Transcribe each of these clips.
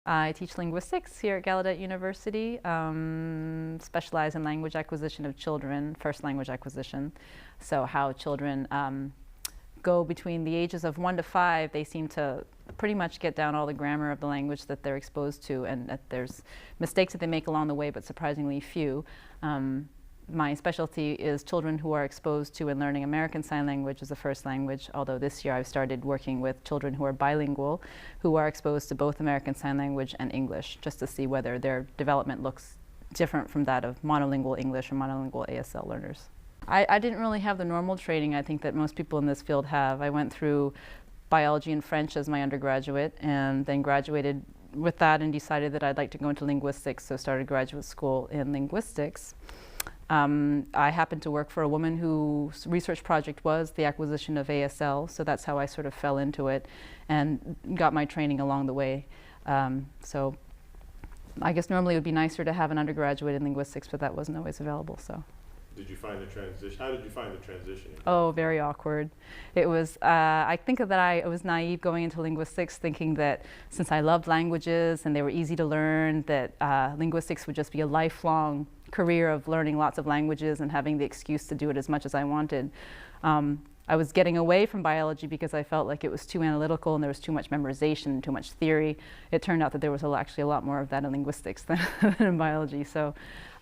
I teach linguistics here at Gallaudet University, specialize in language acquisition of children, first language acquisition. So how children go between the ages of 1 to 5, they seem to pretty much get down all the grammar of the language that they're exposed to, and that there's mistakes that they make along the way, but surprisingly few. My specialty is children who are exposed to and learning American Sign Language as a first language, although this year I've started working with children who are bilingual, who are exposed to both American Sign Language and English, just to see whether their development looks different from that of monolingual English or monolingual ASL learners. I didn't really have the normal training I think that most people in this field have. I went through biology and French as my undergraduate, and then graduated with that and decided that I'd like to go into linguistics, so started graduate school in linguistics. I happened to work for a woman whose research project was the acquisition of ASL, so that's how I sort of fell into it and got my training along the way. So I guess normally it would be nicer to have an undergraduate in linguistics, but that wasn't always available. So. Did you find the transition? How did you find the transition? Oh, very awkward. It was, I think that I was naive going into linguistics, thinking that since I loved languages and they were easy to learn, that linguistics would just be a lifelong career of learning lots of languages and having the excuse to do it as much as I wanted. I was getting away from biology because I felt like it was too analytical and there was too much memorization, too much theory. It turned out that there was actually a lot more of that in linguistics than in biology. So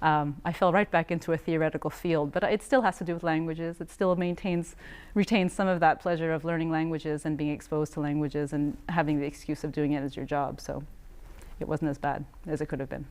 I fell right back into a theoretical field, but it still has to do with languages. It still retains some of that pleasure of learning languages and being exposed to languages and having the excuse of doing it as your job. So it wasn't as bad as it could have been.